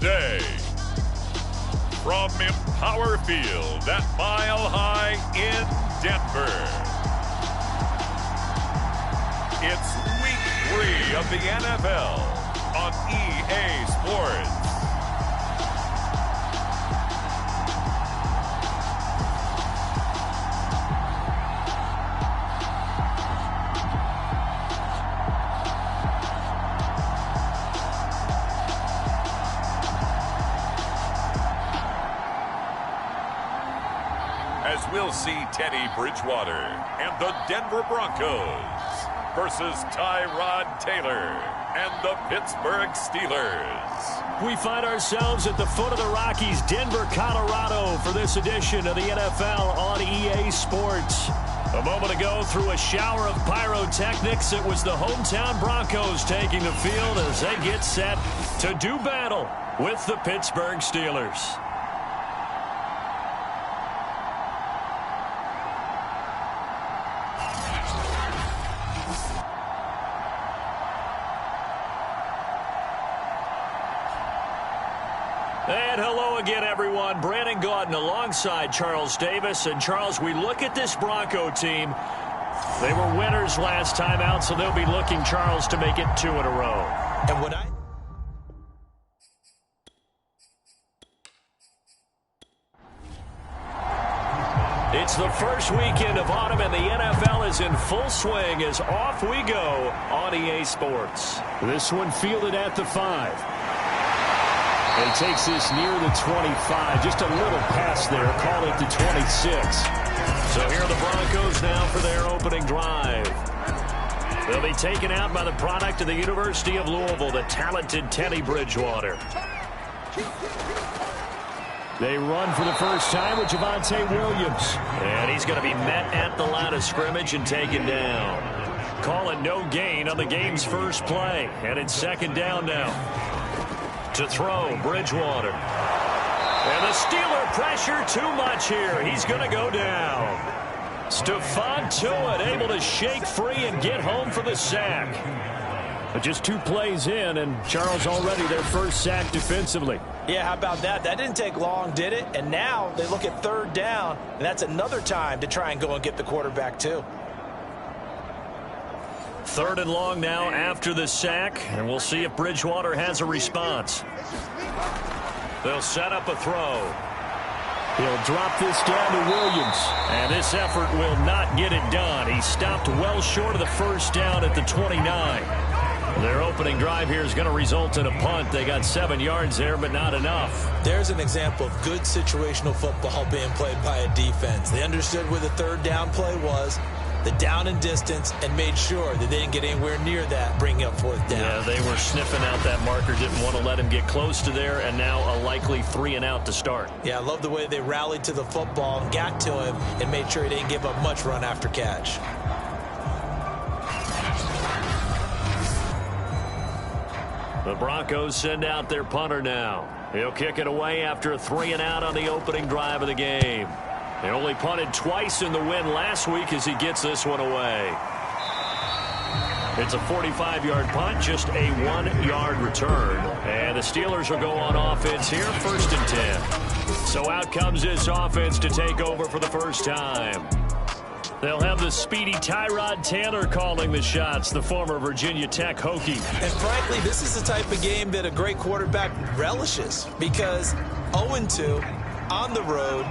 today. From Empower Field at Mile High in Denver, it's Week 3 of the NFL on EA Sports. As we'll see Teddy Bridgewater and the Denver Broncos versus Tyrod Taylor and the Pittsburgh Steelers. We find ourselves at the foot of the Rockies, Denver, Colorado, for this edition of the NFL on EA Sports. A moment ago, through a shower of pyrotechnics, it was the hometown Broncos taking the field as they get set to do battle with the Pittsburgh Steelers. And hello again, everyone. Brandon Gaudin alongside Charles Davis. And, Charles, we look at this Bronco team. They were winners last time out, so they'll be looking, Charles, to make it 2 in a row. And what It's the first weekend of autumn, and the NFL is in full swing as off we go on EA Sports. This one fielded at the 5. He takes this near the 25. Just a little pass there. Call it the 26. So here are the Broncos now for their opening drive. They'll be taken out by the product of the University of Louisville, the talented Teddy Bridgewater. They run for the first time with Javonte Williams. And he's going to be met at the line of scrimmage and taken down. Calling no gain on the game's first play. And it's second down now. To throw, Bridgewater. And the Steeler pressure too much here. He's going to go down. Stephon Tuitt able to shake free and get home for the sack. But just 2 plays in, and Charles already their first sack defensively. Yeah, how about that? That didn't take long, did it? And now they look at third down, and that's another time to try and go and get the quarterback too. 3rd and long now after the sack, and we'll see if Bridgewater has a response. They'll set up a throw. He'll drop this down to Williams, and this effort will not get it done. He stopped well short of the first down at the 29. Their opening drive here is going to result in a punt. They got 7 yards there, but not enough. There's an example of good situational football being played by a defense. They understood where the third down play was, the down and distance, and made sure that they didn't get anywhere near that, bringing up 4th down. Yeah, they were sniffing out that marker, didn't want to let him get close to there, and now a likely 3 and out to start. Yeah, I love the way they rallied to the football and got to him and made sure he didn't give up much run after catch. The Broncos send out their punter now. He'll kick it away after a 3 and out on the opening drive of the game. They only punted twice in the win last week as he gets this one away. It's a 45-yard punt, just a 1-yard return. And the Steelers will go on offense here, 1st and 10. So out comes this offense to take over for the first time. They'll have the speedy Tyrod Taylor calling the shots, the former Virginia Tech Hokie. And frankly, this is the type of game that a great quarterback relishes, because 0-2 on the road,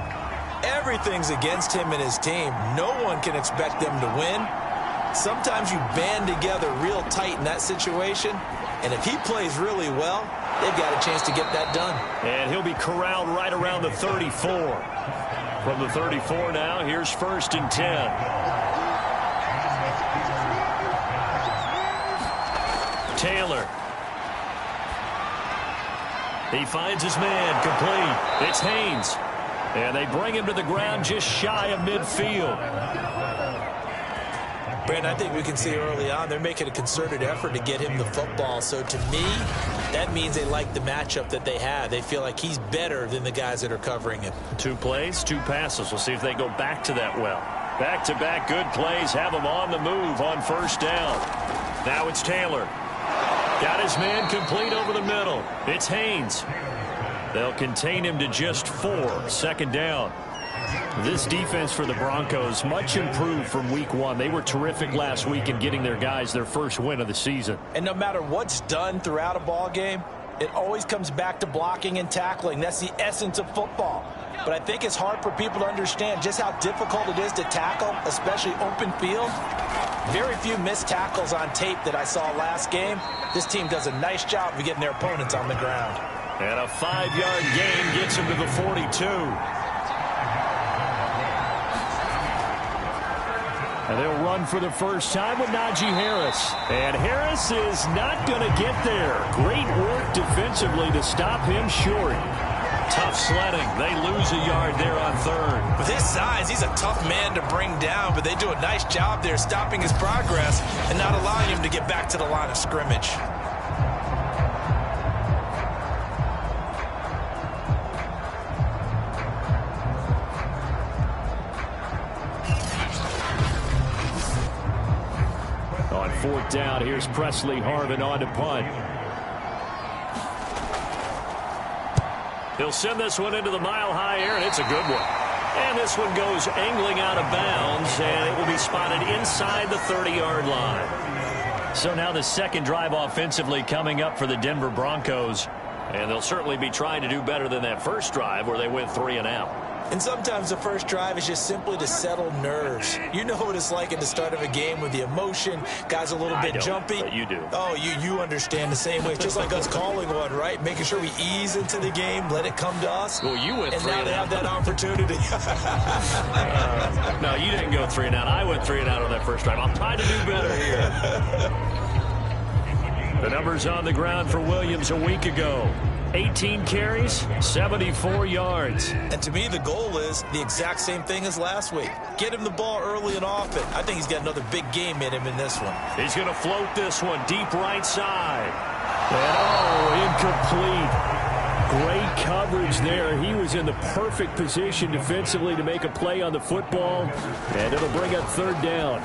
everything's against him and his team. No one can expect them to win. Sometimes you band together real tight in that situation, and if he plays really well, they've got a chance to get that done. And he'll be corralled right around the 34. From the 34 now, here's 1st and 10. Taylor. He finds his man, complete. It's Haynes. And they bring him to the ground just shy of midfield. Brandon, I think we can see early on they're making a concerted effort to get him the football. So to me, that means they like the matchup that they have. They feel like he's better than the guys that are covering him. 2 plays, 2 passes. We'll see if they go back to that well. Back-to-back good plays have him on the move on 1st down. Now it's Taylor. Got his man complete over the middle. It's Haynes. They'll contain him to just 4. Second down. This defense for the Broncos, much improved from week 1. They were terrific last week in getting their guys their first win of the season. And no matter what's done throughout a ball game, it always comes back to blocking and tackling. That's the essence of football. But I think it's hard for people to understand just how difficult it is to tackle, especially open field. Very few missed tackles on tape that I saw last game. This team does a nice job of getting their opponents on the ground. And a 5-yard gain gets him to the 42. And they'll run for the first time with Najee Harris. And Harris is not going to get there. Great work defensively to stop him short. Tough sledding. They lose a yard there on 3rd. With his size, he's a tough man to bring down, but they do a nice job there stopping his progress and not allowing him to get back to the line of scrimmage. On 4th down, here's Presley Harvin on to punt. He'll send this one into the mile-high air, and it's a good one. And this one goes angling out of bounds, and it will be spotted inside the 30-yard line. So now the second drive offensively coming up for the Denver Broncos. And they'll certainly be trying to do better than that first drive where they went 3 and out. And sometimes the first drive is just simply to settle nerves. You know what it's like at the start of a game with the emotion. Guys a little bit jumpy. But you do. Oh, you understand the same way. It's just like us calling one, right? Making sure we ease into the game, let it come to us. Well, you went 3 and now they have that opportunity. No, you didn't go 3 and out. I went 3 and out on that first drive. I'm trying to do better here. The numbers on the ground for Williams a week ago. 18 carries, 74 yards. And to me, the goal is the exact same thing as last week. Get him the ball early and often. I think he's got another big game in him in this one. He's going to float this one deep right side. And incomplete. Great coverage there. He was in the perfect position defensively to make a play on the football. And it'll bring up 3rd down.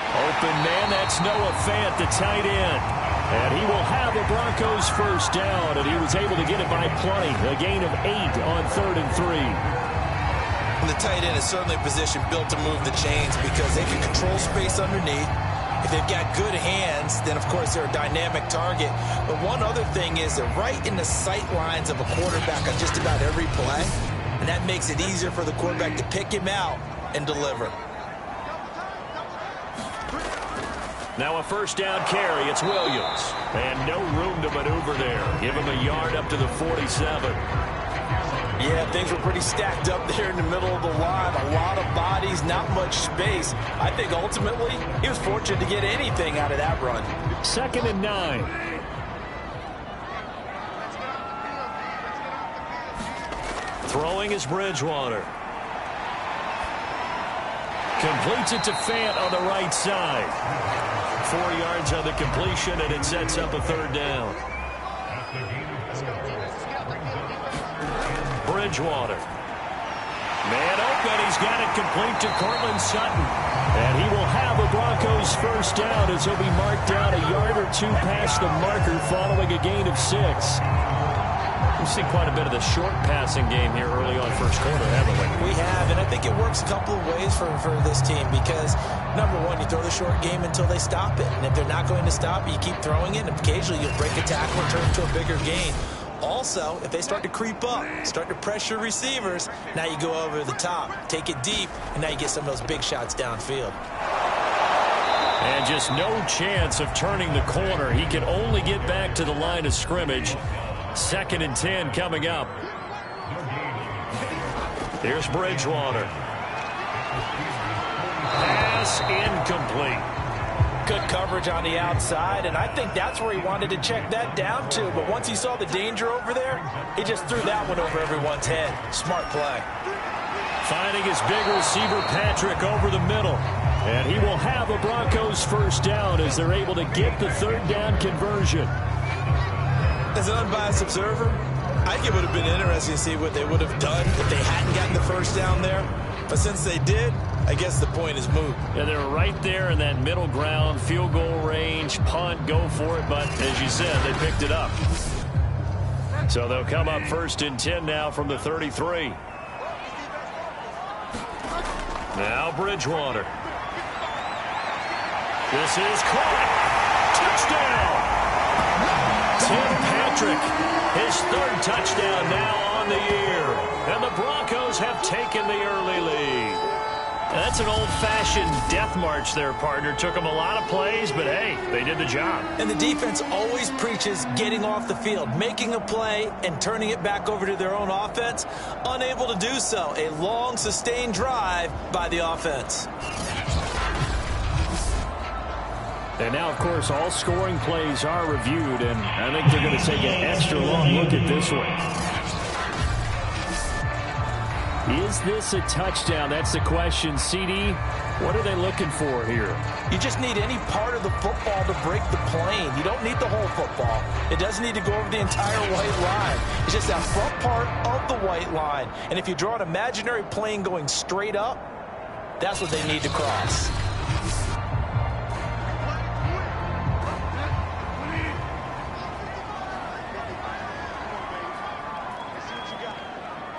Open man, that's Noah Fant, the tight end. And he will have the Broncos first down, and he was able to get it by plenty. A gain of 8 on 3rd and 3. And the tight end is certainly a position built to move the chains because they can control space underneath. If they've got good hands, then, of course, they're a dynamic target. But one other thing is they're right in the sight lines of a quarterback on just about every play, and that makes it easier for the quarterback to pick him out and deliver. Now a first down carry. It's Williams. And no room to maneuver there. Give him a yard up to the 47. Yeah, things were pretty stacked up there in the middle of the line. A lot of bodies, not much space. I think ultimately he was fortunate to get anything out of that run. 2nd and 9. Throwing is Bridgewater. Completes it to Fant on the right side. 4 yards on the completion, and it sets up a 3rd down. Bridgewater. Man open, he's got it complete to Cortland Sutton. And he will have a Broncos first down as he'll be marked down a yard or 2 past the marker following a gain of 6. We've seen quite a bit of the short passing game here early on first quarter, haven't we? We have, and I think it works a couple of ways for this team because, number one, you throw the short game until they stop it. And if they're not going to stop it, you keep throwing it, and occasionally you'll break a tackle and turn it to a bigger gain. Also, if they start to creep up, start to pressure receivers, now you go over the top, take it deep, and now you get some of those big shots downfield. And just no chance of turning the corner. He can only get back to the line of scrimmage. 2nd and 10 coming up. Here's Bridgewater. Pass incomplete. Good coverage on the outside, and I think that's where he wanted to check that down to. But once he saw the danger over there, he just threw that one over everyone's head. Smart play. Finding his big receiver, Patrick, over the middle. And he will have a Broncos first down as they're able to get the 3rd down conversion. As an unbiased observer, I think it would have been interesting to see what they would have done if they hadn't gotten the first down there. But since they did, I guess the point is moot. Yeah, they're right there in that middle ground, field goal range, punt, go for it. But as you said, they picked it up. So they'll come up 1st and 10 now from the 33. Now Bridgewater. This is caught. Touchdown. Tim Patrick, his 3rd touchdown now on the year. And the Broncos have taken the early lead. That's an old-fashioned death march there, partner. Took them a lot of plays, but, hey, they did the job. And the defense always preaches getting off the field, making a play, and turning it back over to their own offense. Unable to do so. A long, sustained drive by the offense. And now, of course, all scoring plays are reviewed, and I think they're going to take an extra long look at this one. Is this a touchdown? That's the question. CD, what are they looking for here? You just need any part of the football to break the plane. You don't need the whole football. It doesn't need to go over the entire white line. It's just that front part of the white line. And if you draw an imaginary plane going straight up, that's what they need to cross.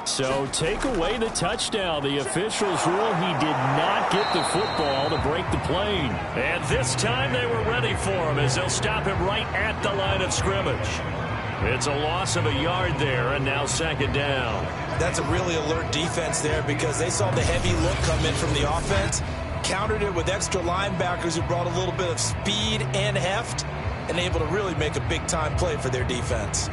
So take away the touchdown. The officials rule he did not get the football to break the plane. And this time they were ready for him as they'll stop him right at the line of scrimmage. It's a loss of a yard there, and now 2nd down. That's a really alert defense there because they saw the heavy look come in from the offense, countered it with extra linebackers who brought a little bit of speed and heft, and able to really make a big-time play for their defense.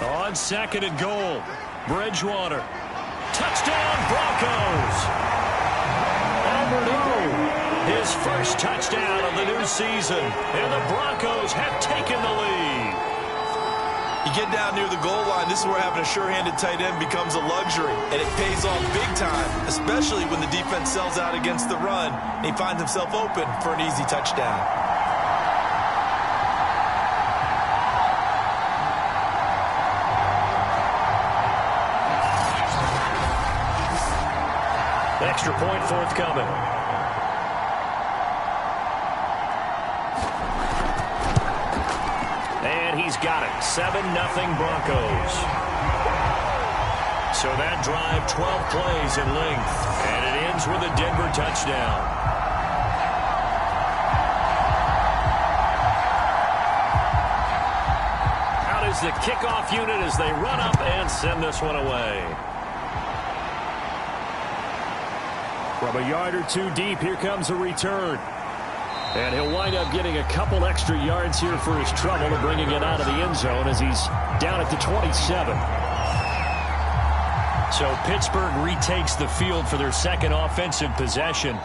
On 2nd and goal, Bridgewater. Touchdown, Broncos! Albert O, his 1st touchdown of the new season, and the Broncos have taken the lead. You get down near the goal line, this is where having a sure-handed tight end becomes a luxury, and it pays off big time, especially when the defense sells out against the run, and he finds himself open for an easy touchdown. Extra point forthcoming. And he's got it. 7-0 Broncos. So that drive, 12 plays in length. And it ends with a Denver touchdown. Out is the kickoff unit as they run up and send this one away. From a yard or two deep, here comes a return. And he'll wind up getting a couple extra yards here for his trouble and bringing it out of the end zone as he's down at the 27. So Pittsburgh retakes the field for their 2nd offensive possession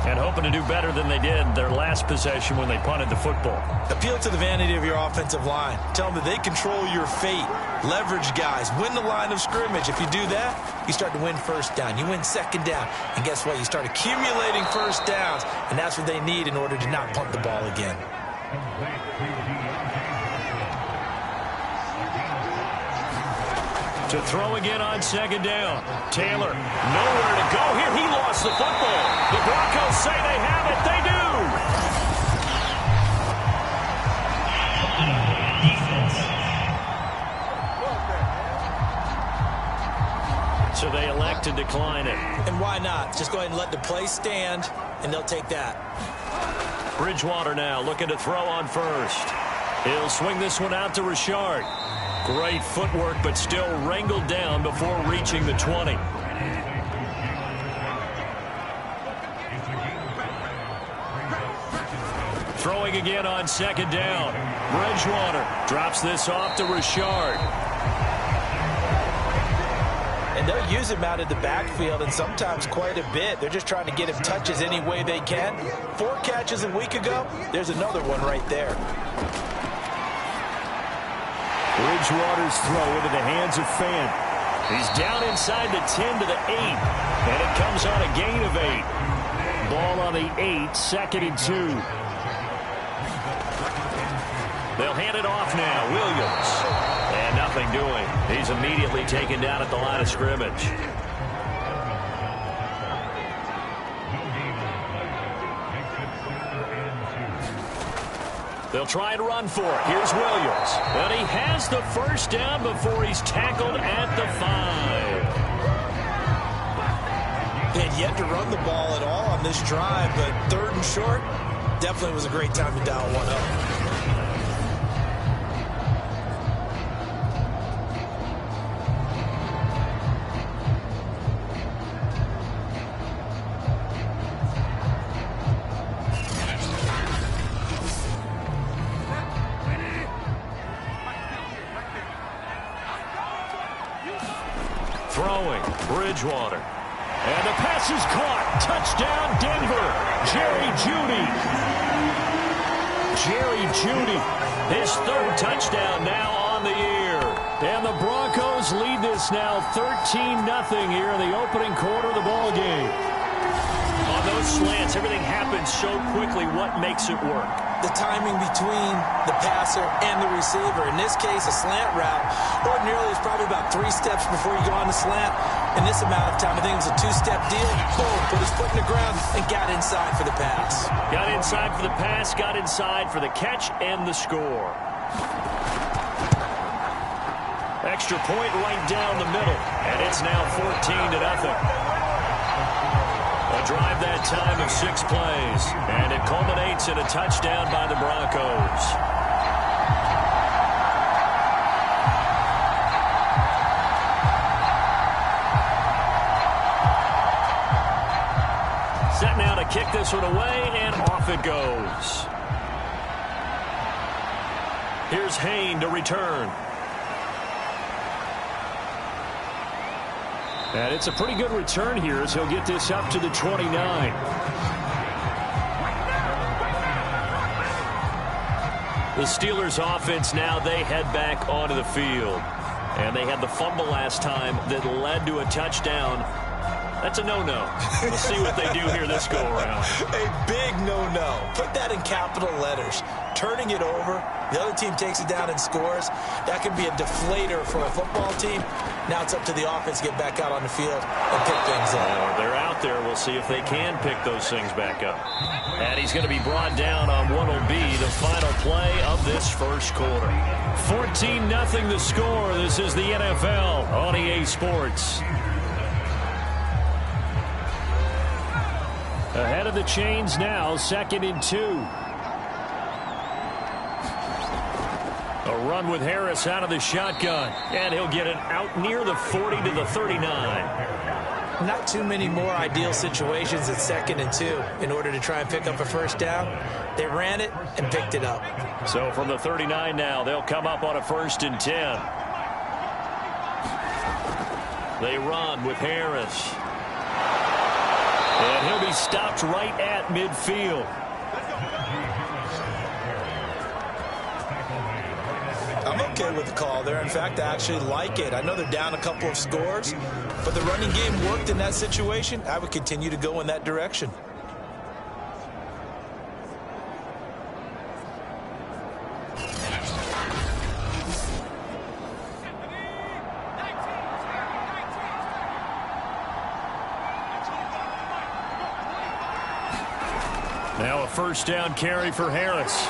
and hoping to do better than they did their last possession when they punted the football. Appeal to the vanity of your offensive line. Tell them that they control your fate. Leverage guys. Win the line of scrimmage. If you do that, you start to win 1st down. You win 2nd down. And guess what? You start accumulating 1st downs. And that's what they need in order to not punt the ball again. To throw again on 2nd down. Taylor, nowhere to go here. He lost the football. The Broncos say they have it. They do. So they elect to decline it. And why not? Just go ahead and let the play stand, and they'll take that. Bridgewater now looking to throw on 1st. He'll swing this one out to Richard. Great footwork, but still wrangled down before reaching the 20. Throwing again on 2nd down. Bridgewater drops this off to Richard. And they'll use him out of the backfield, and sometimes quite a bit. They're just trying to get him touches any way they can. 4 catches a week ago. There's another one right there. Bridgewater's throw into the hands of Fan. He's down inside the 10 to the 8. And it comes on a gain of 8. Ball on the 8, 2nd and 2. They'll hand it off now. Williams. And nothing doing. He's immediately taken down at the line of scrimmage. They'll try and run for it. Here's Williams. And he has the first down before he's tackled at the 5. They had yet to run the ball at all on this drive, but 3rd and short definitely was a great time to dial one up. Throwing, Bridgewater. And the pass is caught. Touchdown, Denver. Jerry Jeudy. His 3rd touchdown now on the year. And the Broncos lead this now 13-0 here in the opening quarter of the ball game. On those slants, everything happens so quickly. What makes it work? The timing between the passer and the receiver. In this case, a slant route ordinarily is probably about 3 steps before you go on the slant. In this amount of time, I think it was a 2-step deal. Boom, put his foot in the ground and got inside for the pass. Got inside for the pass, got inside for the catch and the score. Extra point right down the middle, and it's now 14-0. A drive that time of 6 plays, and it culminates in a touchdown by the Broncos. Set now to kick this one away, and off it goes. Here's Hayne to return. And it's a pretty good return here as he'll get this up to the 29. The Steelers offense now, they head back onto the field. And they had the fumble last time that led to a touchdown. That's a no-no. We'll see what they do here this go-around. A big no-no. Put that in capital letters. Turning it over, the other team takes it down and scores. That can be a deflator for a football team. Now it's up to the offense to get back out on the field and pick things up. They're out there. We'll see if they can pick those things back up. And he's going to be brought down on what will be the final play of this first quarter. 14-0 the score. This is the NFL on EA Sports. Ahead of the chains now, 2nd and 2. A run with Harris out of the shotgun. And he'll get it out near the 40 to the 39. Not too many more ideal situations at 2nd and 2 in order to try and pick up a first down. They ran it and picked it up. So from the 39 now, they'll come up on a 1st and 10. They run with Harris. And he'll be stopped right at midfield. I'm okay with the call there. In fact, I actually like it. I know they're down a couple of scores, but the running game worked in that situation. I would continue to go in that direction. Now a first down carry for Harris.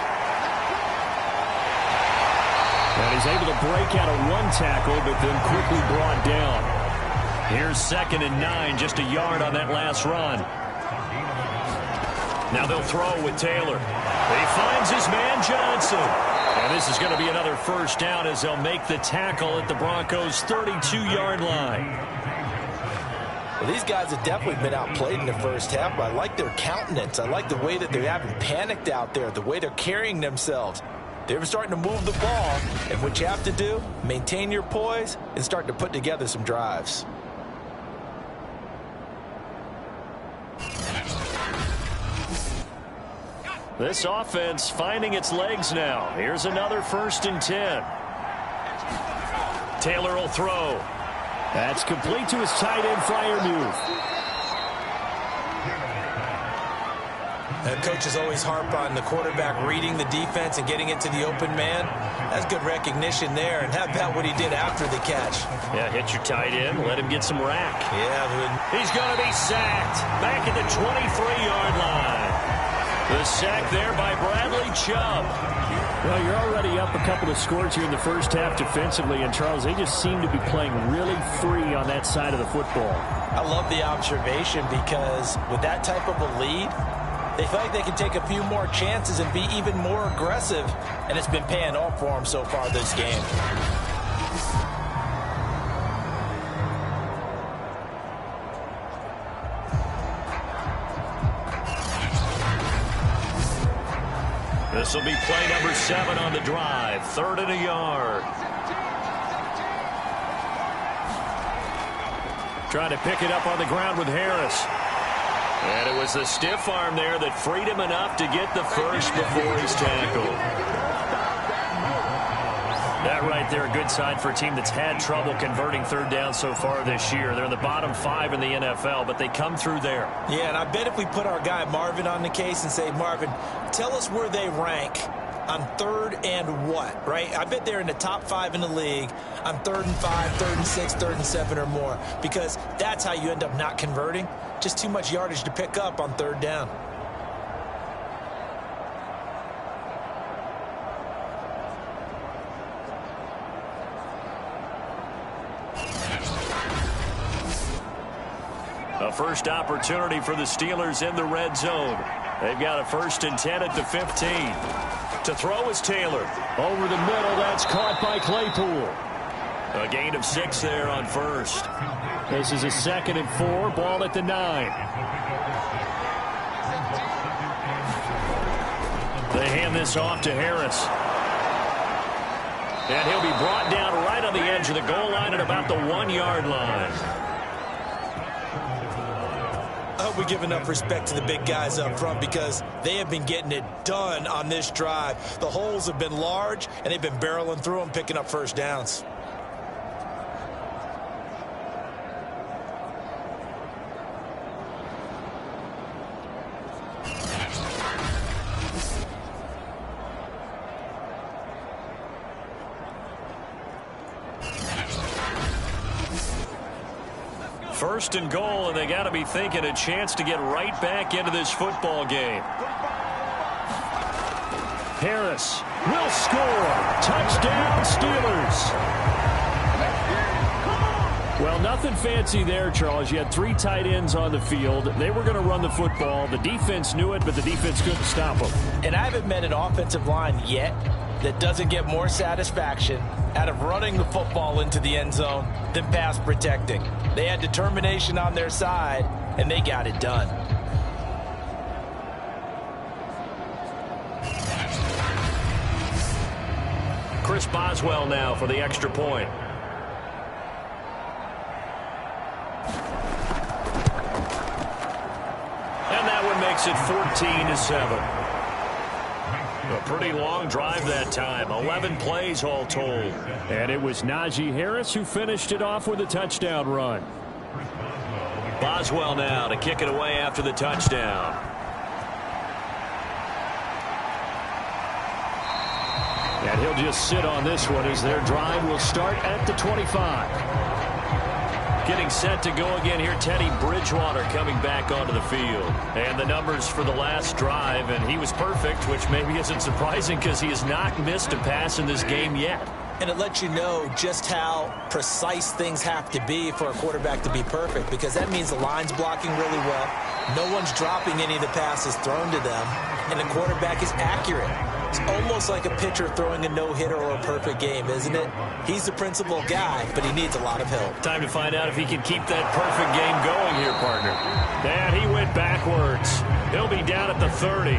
And he's able to break out of one tackle, but then quickly brought down. Here's 2nd and 9, just a yard on that last run. Now they'll throw with Taylor. He finds his man Johnson. And this is going to be another first down as they'll make the tackle at the Broncos' 32-yard line. Well, these guys have definitely been outplayed in the first half, but I like their countenance. I like the way that they haven't panicked out there, the way they're carrying themselves. They're starting to move the ball, and what you have to do, maintain your poise and start to put together some drives. This offense finding its legs now. Here's another 1st and 10. Taylor will throw. That's complete to his tight end Freiermuth. Coaches always harp on the quarterback reading the defense and getting it to the open man. That's good recognition there. And how about what he did after the catch? Yeah, hit your tight end, let him get some rack. Yeah, he's going to be sacked back at the 23-yard line. The The sack there by Bradley Chubb. Well, you're already up a couple of scores here in the first half defensively, and Charles, they just seem to be playing really free on that side of the football. I love the observation because with that type of a lead, they feel like they can take a few more chances and be even more aggressive, and it's been paying off for them so far this game. This will be play number 7 on the drive. 3rd and a yard. Trying to pick it up on the ground with Harris. And it was the stiff arm there that freed him enough to get the first before he's tackled. That right there, a good sign for a team that's had trouble converting 3rd down so far this year. They're in the bottom 5 in the NFL, but they come through there. Yeah, and I bet if we put our guy Marvin on the case and say, Marvin, tell us where they rank on 3rd and what, right? I bet they're in the top 5 in the league on 3rd and 5, 3rd and 6, 3rd and 7 or more, because that's how you end up not converting. Just too much yardage to pick up on 3rd down. A first opportunity for the Steelers in the red zone. They've got a 1st and 10 at the 15. To throw is Taylor. Over the middle, that's caught by Claypool. A gain of 6 there on 1st. This is a 2nd and 4, ball at the 9. They hand this off to Harris. And he'll be brought down right on the edge of the goal line at about the 1-yard line. I hope we give enough respect to the big guys up front because they have been getting it done on this drive. The holes have been large, and they've been barreling through them, picking up 1st downs. First and goal, and they got to be thinking a chance to get right back into this football game. Harris will score. Touchdown, Steelers. Well, nothing fancy there, Charles. You had 3 tight ends on the field. They were going to run the football. The defense knew it, but the defense couldn't stop them. And I haven't met an offensive line yet that doesn't get more satisfaction out of running the football into the end zone than pass protecting. They had determination on their side, and they got it done. Chris Boswell now for the extra point. And that one makes it 14-7. A pretty long drive that time. 11 plays all told. And it was Najee Harris who finished it off with a touchdown run. Boswell now to kick it away after the touchdown. And he'll just sit on this one as their drive will start at the 25. Getting set to go again here, Teddy Bridgewater coming back onto the field. And the numbers for the last drive, and he was perfect, which maybe isn't surprising because he has not missed a pass in this game yet. And it lets you know just how precise things have to be for a quarterback to be perfect, because that means the line's blocking really well. No one's dropping any of the passes thrown to them, and the quarterback is accurate. It's almost like a pitcher throwing a no-hitter or a perfect game, isn't it? He's the principal guy, but he needs a lot of help. Time to find out if he can keep that perfect game going here, partner. And he went backwards. He'll be down at the 30.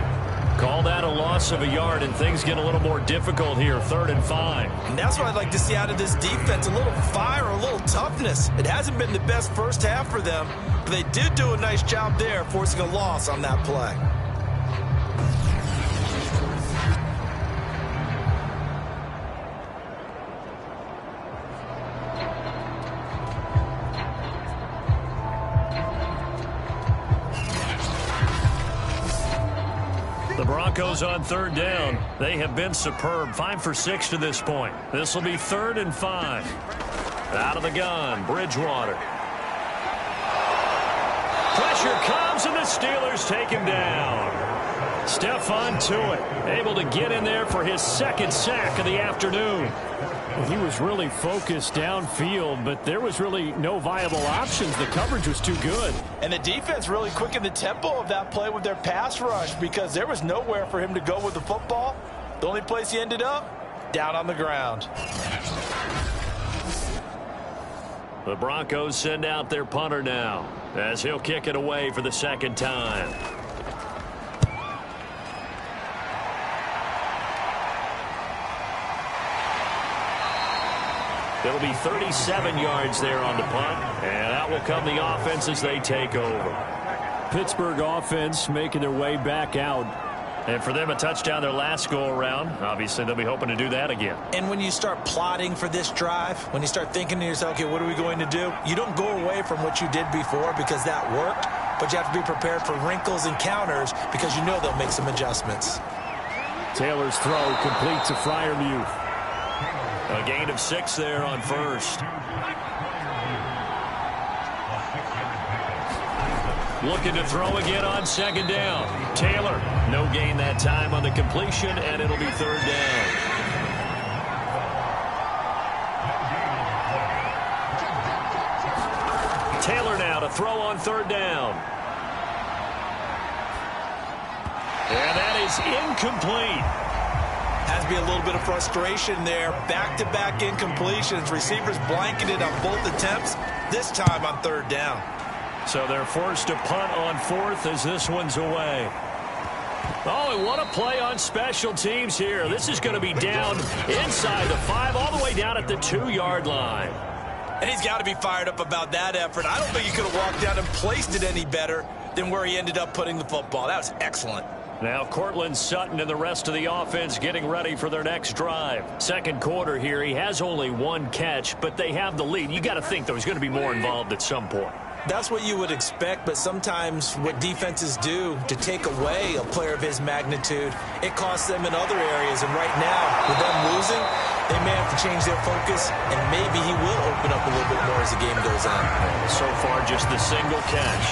Call that a loss of a yard, and things get a little more difficult here, 3rd and 5. And that's what I'd like to see out of this defense, a little fire, a little toughness. It hasn't been the best first half for them, but they did do a nice job there, forcing a loss on that play. The Broncos on 3rd down. They have been superb. 5 for 6 to this point. This will be 3rd and 5. Out of the gun, Bridgewater. Pressure comes, and the Steelers take him down. Stephon Tuitt able to get in there for his second sack of the afternoon. He was really focused downfield, but there was really no viable options. The coverage was too good. And the defense really quickened the tempo of that play with their pass rush because there was nowhere for him to go with the football. The only place he ended up, down on the ground. The Broncos send out their punter now as he'll kick it away for the second time. It'll be 37 yards there on the punt, and out will come the offense as they take over. Pittsburgh offense making their way back out. And for them, a touchdown their last go-around. Obviously, they'll be hoping to do that again. And when you start plotting for this drive, when you start thinking to yourself, okay, what are we going to do? You don't go away from what you did before because that worked, but you have to be prepared for wrinkles and counters because you know they'll make some adjustments. Taylor's throw complete to Freiermuth. A gain of 6 there on first. Looking to throw again on second down. Taylor, no gain that time on the completion, and it'll be third down. Taylor now to throw on third down. And that is incomplete. Has to be a little bit of frustration there. Back-to-back incompletions. Receivers blanketed on both attempts, this time on third down. So they're forced to punt on fourth as this one's away. Oh, and what a play on special teams here. This is going to be down inside the 5, all the way down at the 2-yard line. And he's got to be fired up about that effort. I don't think he could have walked down and placed it any better than where he ended up putting the football. That was excellent. Now Cortland Sutton and the rest of the offense getting ready for their next drive. Second quarter here, he has only 1 catch, but they have the lead. You got to think, though, he's going to be more involved at some point. That's what you would expect, but sometimes what defenses do to take away a player of his magnitude, it costs them in other areas. And right now, with them losing, they may have to change their focus, and maybe he will open up a little bit more as the game goes on. So far, just the single catch.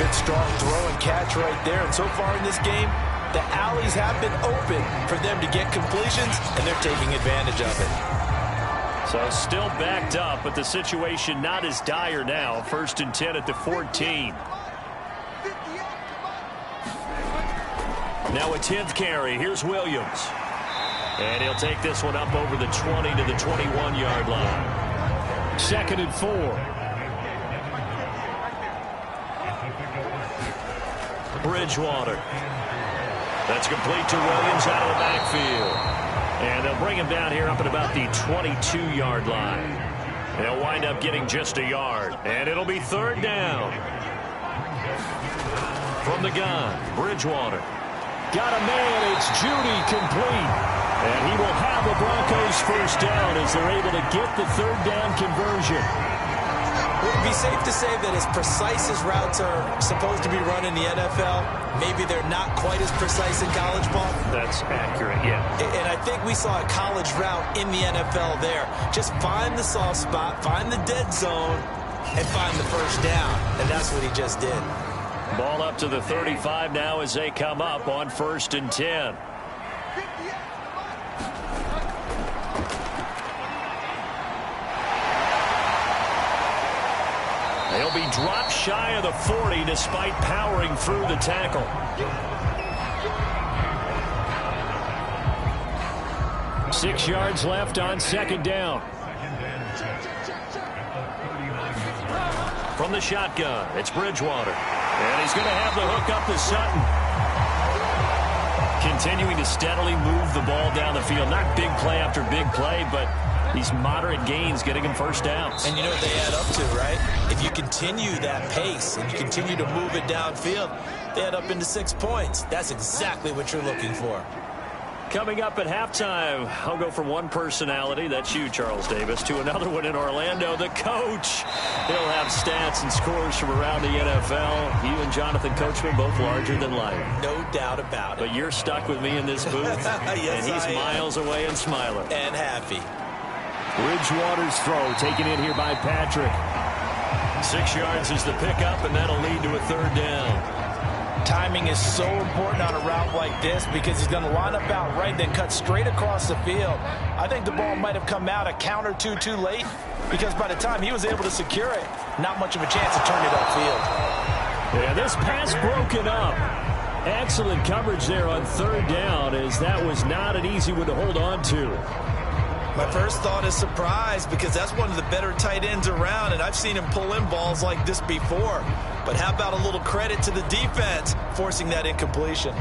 Good, strong throw and catch right there. And so far in this game, the alleys have been open for them to get completions, and they're taking advantage of it. So still backed up, but the situation not as dire now. 1st and 10 at the 14. Now a 10th carry. Here's Williams. And he'll take this one up over the 20 to the 21-yard line. 2nd and 4. Bridgewater. That's complete to Williams out of the backfield. And they'll bring him down here up at about the 22-yard line. They'll wind up getting just a yard. And it'll be third down. From the gun, Bridgewater. Got a man, it's Judy, complete. And he will have the Broncos first down as they're able to get the third down conversion. Would it be safe to say that as precise as routes are supposed to be run in the NFL, maybe they're not quite as precise in college ball? That's accurate, yeah. And I think we saw a college route in the NFL there. Just find the soft spot, find the dead zone, and find the first down. And that's what he just did. Ball up to the 35 now as they come up on 1st and 10. He'll be dropped shy of the 40 despite powering through the tackle. Six yards left on second down. From the shotgun, it's Bridgewater. And he's going to have the hook up to Sutton. Continuing to steadily move the ball down the field. Not big play after big play, but these moderate gains getting him first downs. And you know what they add up to, right? If you continue that pace and you continue to move it downfield, they add up into 6 points. That's exactly what you're looking for. Coming up at halftime, I'll go from one personality, that's you, Charles Davis, to another one in Orlando, the coach. He'll have stats and scores from around the NFL. You and Jonathan Coachman both larger than life. No doubt about it. But you're stuck with me in this booth, yes, and he's miles away and smiling. And happy. Bridgewater's throw taken in here by Patrick. 6 yards is the pickup, and that'll lead to a third down. Timing is so important on a route like this because he's going to line up out right, then cut straight across the field. I think the ball might have come out a count or two too late because by the time he was able to secure it, not much of a chance to turn it upfield. Yeah, this pass broken up. Excellent coverage there on third down, as that was not an easy one to hold on to. My first thought is surprise because that's one of the better tight ends around, and I've seen him pull in balls like this before. But how about a little credit to the defense forcing that incompletion?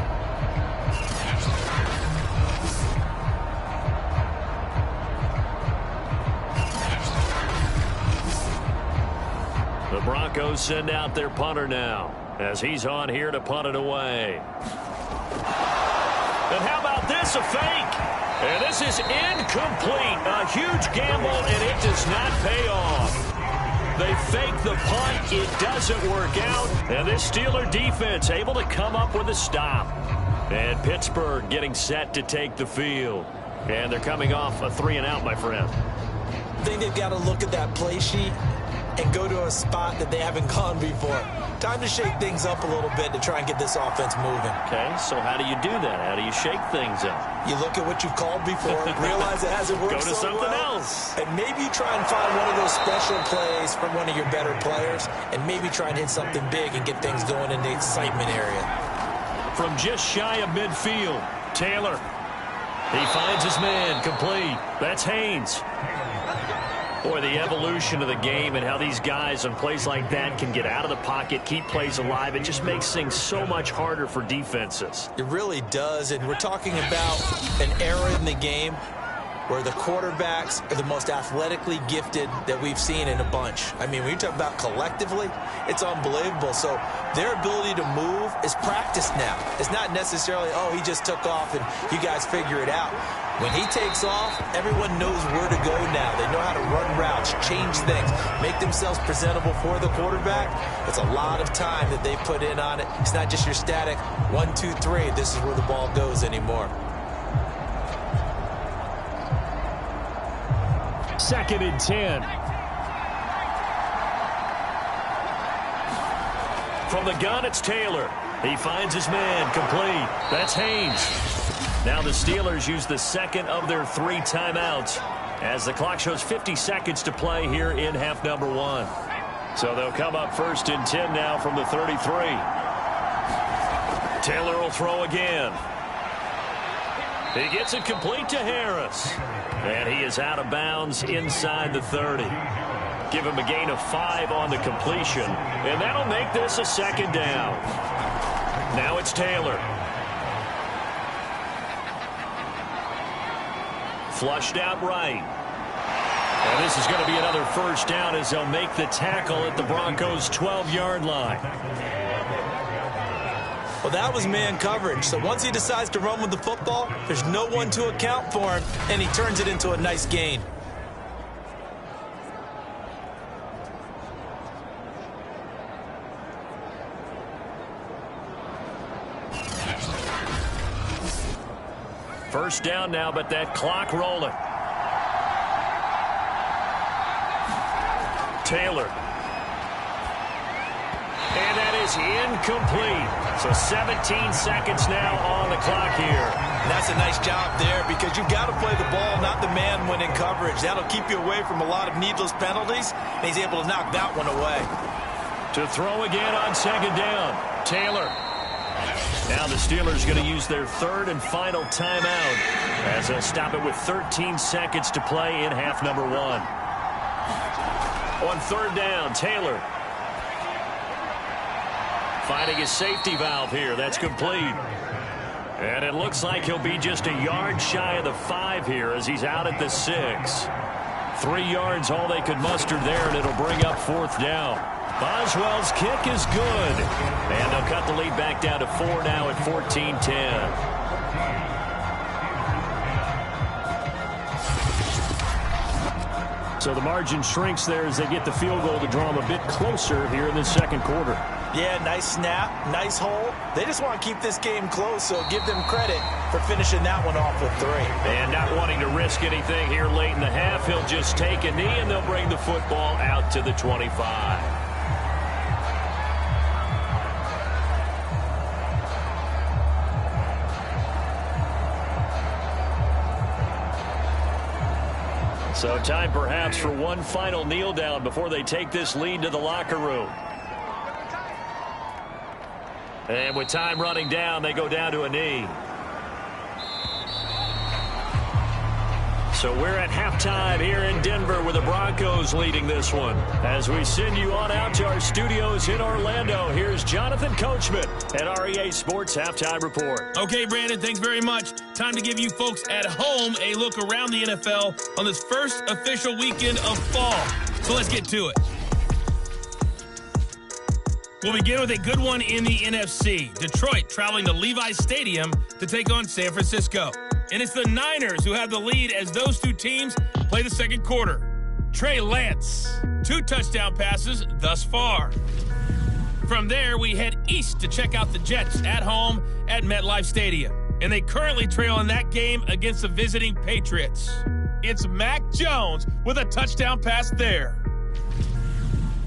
The Broncos send out their punter now, as he's on here to punt it away. And how about this, a fake? And this is incomplete. A huge gamble, and it does not pay off. They fake the punt. It doesn't work out. And this Steeler defense able to come up with a stop. And Pittsburgh getting set to take the field. And they're coming off a 3-and-out, my friend. I think they've got to look at that play sheet and go to a spot that they haven't gone before. Time to shake things up a little bit to try and get this offense moving. Okay, so how do you do that? How do you shake things up? You look at what you've called before, realize it hasn't worked so well. Go to something else. And maybe you try and find one of those special plays from one of your better players, and maybe try and hit something big and get things going in the excitement area. From just shy of midfield, Taylor. He finds his man, complete. That's Haynes. Boy, the evolution of the game and how these guys on plays like that can get out of the pocket, keep plays alive, it just makes things so much harder for defenses. It really does, and we're talking about an era in the game where the quarterbacks are the most athletically gifted that we've seen in a bunch. I mean, when you talk about collectively, it's unbelievable. So their ability to move is practiced now. It's not necessarily, oh, he just took off and you guys figure it out. When he takes off, everyone knows where to go now. They know how to run routes, change things, make themselves presentable for the quarterback. It's a lot of time that they put in on it. It's not just your static 1, 2, 3, this is where the ball goes anymore. 2nd and 10. From the gun, it's Taylor. He finds his man, complete. That's Haynes. Now the Steelers use the second of their 3 timeouts as the clock shows 50 seconds to play here in half number 1. So they'll come up 1st and 10 now from the 33. Taylor will throw again. He gets it complete to Harris. And he is out of bounds inside the 30. Give him a gain of 5 on the completion. And that'll make this a 2nd down. Now it's Taylor. Flushed out right. And this is going to be another 1st down as they'll make the tackle at the Broncos' 12-yard line. Well, that was man coverage. So once he decides to run with the football, there's no one to account for him, and he turns it into a nice gain. First down now, but that clock rolling. Taylor. And that is incomplete. So 17 seconds now on the clock here. And that's a nice job there because you've got to play the ball, not the man when in coverage. That'll keep you away from a lot of needless penalties, and he's able to knock that one away. To throw again on 2nd down, Taylor. Now the Steelers going to use their 3rd and final timeout as they'll stop it with 13 seconds to play in half number 1. On 3rd down, Taylor. Finding his safety valve here. That's complete. And it looks like he'll be just a yard shy of the 5 here as he's out at the 6. 3 yards all they could muster there, and it'll bring up 4th down. Boswell's kick is good. And they'll cut the lead back down to 4 now at 14-10. So the margin shrinks there as they get the field goal to draw them a bit closer here in the 2nd quarter. Yeah, nice snap, nice hole. They just want to keep this game close, so give them credit for finishing that one off with 3. And not wanting to risk anything here late in the half, he'll just take a knee, and they'll bring the football out to the 25. So time perhaps for one final kneel down before they take this lead to the locker room. And with time running down, they go down to a knee. So we're at halftime here in Denver with the Broncos leading this one. As we send you on out to our studios in Orlando, here's Jonathan Coachman at REA Sports Halftime Report. Okay, Brandon, thanks very much. Time to give you folks at home a look around the NFL on this first official weekend of fall. So let's get to it. We'll begin with a good one in the NFC. Detroit traveling to Levi's Stadium to take on San Francisco. And it's the Niners who have the lead as those two teams play the second quarter. Trey Lance, 2 touchdown passes thus far. From there, we head east to check out the Jets at home at MetLife Stadium. And they currently trail in that game against the visiting Patriots. It's Mac Jones with a touchdown pass there.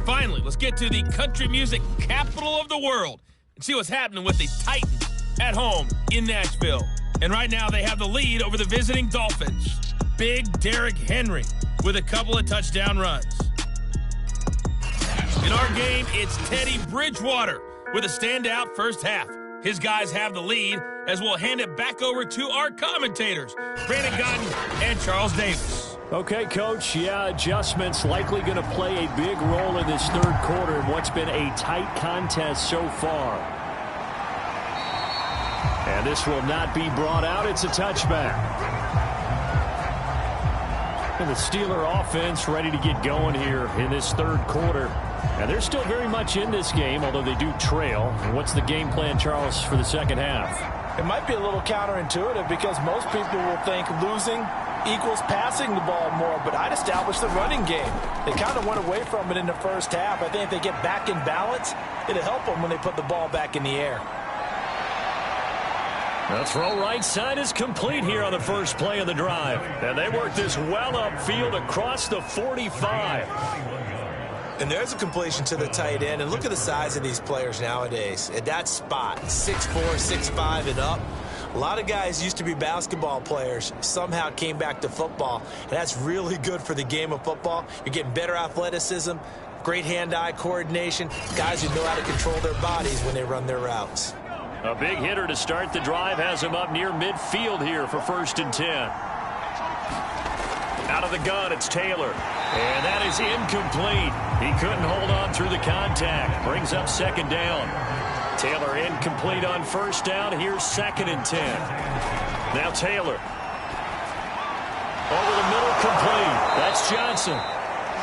Finally, let's get to the country music capital of the world and see what's happening with the Titans at home in Nashville. And right now they have the lead over the visiting Dolphins. Big Derrick Henry with a couple of touchdown runs. In our game, it's Teddy Bridgewater with a standout first half. His guys have the lead as we'll hand it back over to our commentators, Brandon Gotton and Charles Davis. Okay, Coach, adjustments likely going to play a big role in this third quarter in what's been a tight contest so far. And this will not be brought out. It's a touchback. And the Steeler offense ready to get going here in this third quarter. And they're still very much in this game, although they do trail. What's the game plan, Charles, for the second half? It might be a little counterintuitive because most people will think losing equals passing the ball more, but I'd establish the running game. They kind of went away from it in the first half. I think if they get back in balance, it'll help them when they put the ball back in the air. The throw right side is complete here on the first play of the drive. And they work this well upfield across the 45. And there's a completion to the tight end. And look at the size of these players nowadays. At that spot, 6'4", 6'5", and up. A lot of guys used to be basketball players, somehow came back to football. And that's really good for the game of football. You're getting better athleticism, great hand-eye coordination, guys who know how to control their bodies when they run their routes. A big hitter to start the drive has him up near midfield here for 1st and 10. Out of the gun, it's Taylor. And that is incomplete. He couldn't hold on through the contact. Brings up 2nd down. Taylor incomplete on 1st down. Here's 2nd and 10. Now Taylor. Over the middle, complete. That's Johnson.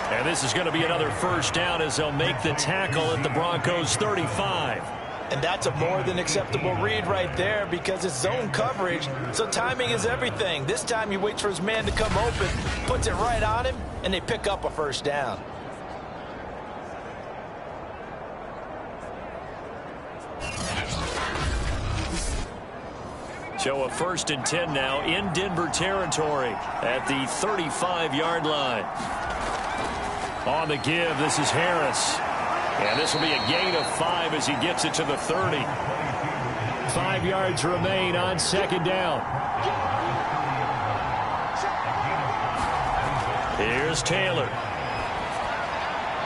And this is going to be another 1st down as they'll make the tackle at the Broncos' 35. And that's a more than acceptable read right there because it's zone coverage, so timing is everything. This time he waits for his man to come open, puts it right on him, and they pick up a 1st down. So a 1st and 10 now in Denver territory at the 35-yard line. On the give, this is Harris. And this will be a gain of 5 as he gets it to the 30. 5 yards remain on 2nd down. Here's Taylor.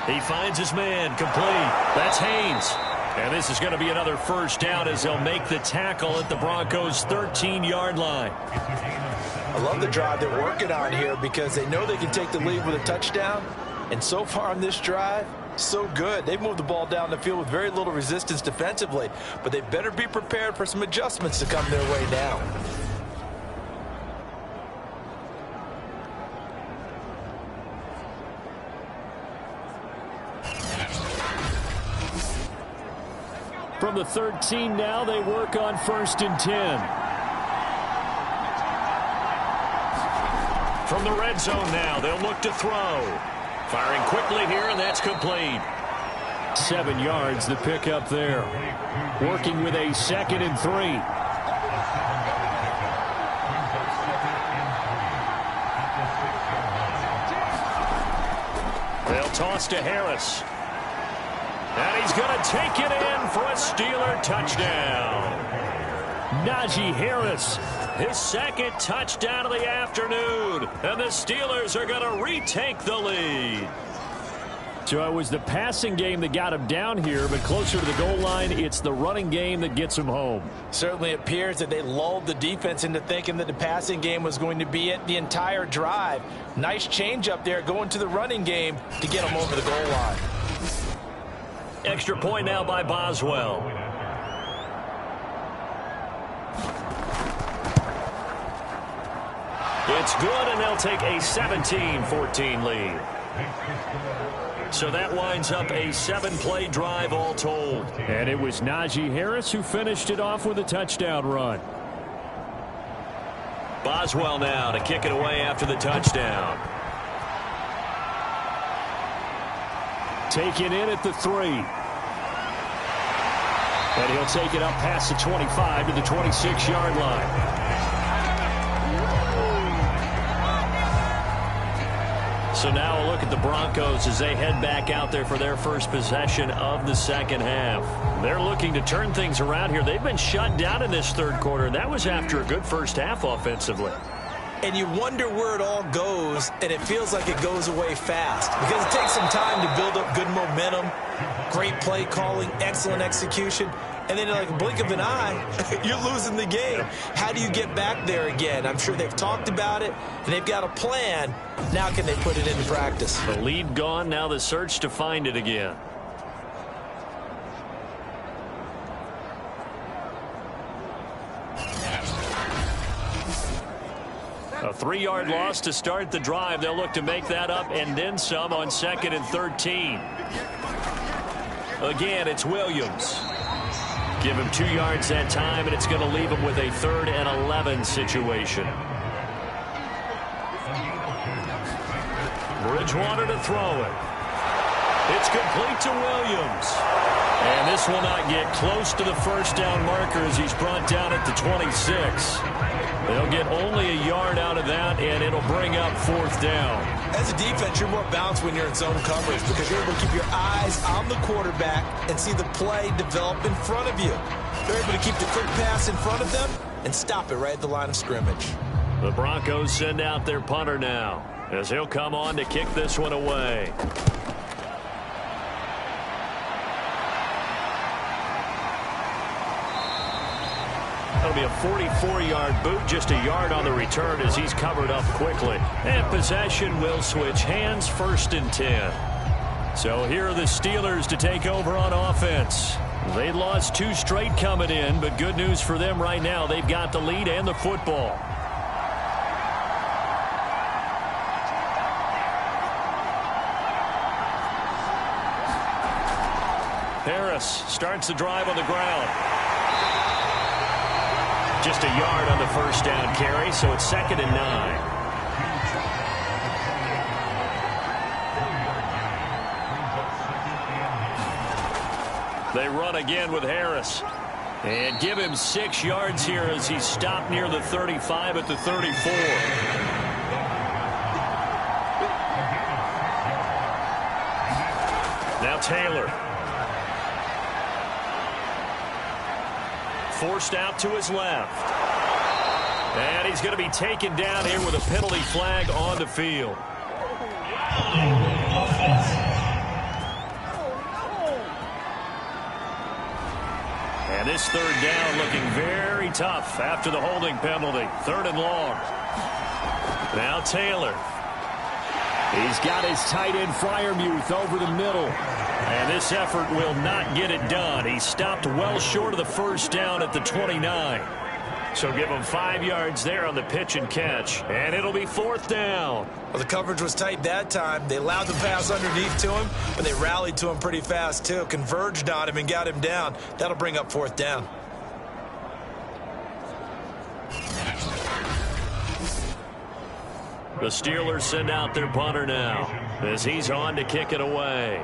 He finds his man, complete. That's Haynes. And this is going to be another 1st down as they'll make the tackle at the Broncos' 13-yard line. I love the drive they're working on here because they know they can take the lead with a touchdown. And so far on this drive, so good. They've moved the ball down the field with very little resistance defensively, but they better be prepared for some adjustments to come their way now. From the 13 now, they work on 1st and 10. From the red zone now, they'll look to throw. Firing quickly here, and that's complete. 7 yards, the pickup there. Working with a 2nd and 3. They'll toss to Harris. And he's going to take it in for a Steeler touchdown. Najee Harris, his second touchdown of the afternoon. And the Steelers are going to retake the lead. So it was the passing game that got him down here, but closer to the goal line, it's the running game that gets him home. Certainly appears that they lulled the defense into thinking that the passing game was going to be it the entire drive. Nice change up there going to the running game to get him over the goal line. Extra point now by Boswell. It's good, and they'll take a 17-14 lead. So that winds up a 7-play drive all told. And it was Najee Harris who finished it off with a touchdown run. Boswell now to kick it away after the touchdown. Taken in at the 3. And he'll take it up past the 25 to the 26-yard line. So now a look at the Broncos as they head back out there for their first possession of the second half. They're looking to turn things around here. They've been shut down in this third quarter. That was after a good first half offensively. And you wonder where it all goes, and it feels like it goes away fast because it takes some time to build up good momentum, great play calling, excellent execution, and then like a blink of an eye, you're losing the game. How do you get back there again? I'm sure they've talked about it, and they've got a plan. Now can they put it into practice? The lead gone, now the search to find it again. A 3-yard loss to start the drive. They'll look to make that up and then some on 2nd and 13. Again, it's Williams. Give him 2 yards that time, and it's going to leave him with a 3rd and 11 situation. Bridgewater to throw it. It's complete to Williams. And this will not get close to the first down marker as he's brought down at the 26. They'll get only a yard out of that, and it'll bring up 4th down. As a defense, you're more balanced when you're in zone coverage because you're able to keep your eyes on the quarterback and see the play develop in front of you. They're able to keep the quick pass in front of them and stop it right at the line of scrimmage. The Broncos send out their punter now as he'll come on to kick this one away. That'll be a 44-yard boot, just a yard on the return as he's covered up quickly. And possession will switch hands, 1st and 10. So here are the Steelers to take over on offense. They lost 2 straight coming in, but good news for them right now. They've got the lead and the football. Harris starts the drive on the ground. Just a yard on the first down carry, so it's 2nd and 9. They run again with Harris. And give him 6 yards here as he's stopped near the 35 at the 34. Now Taylor. Forced out to his left. And he's going to be taken down here with a penalty flag on the field. And this 3rd down looking very tough after the holding penalty. 3rd and long. Now Taylor. He's got his tight end Freiermuth over the middle. And this effort will not get it done. He stopped well short of the first down at the 29. So give him 5 yards there on the pitch and catch. And it'll be 4th down. Well, the coverage was tight that time. They allowed the pass underneath to him, but they rallied to him pretty fast, too. Converged on him and got him down. That'll bring up 4th down. The Steelers send out their punter now as he's on to kick it away.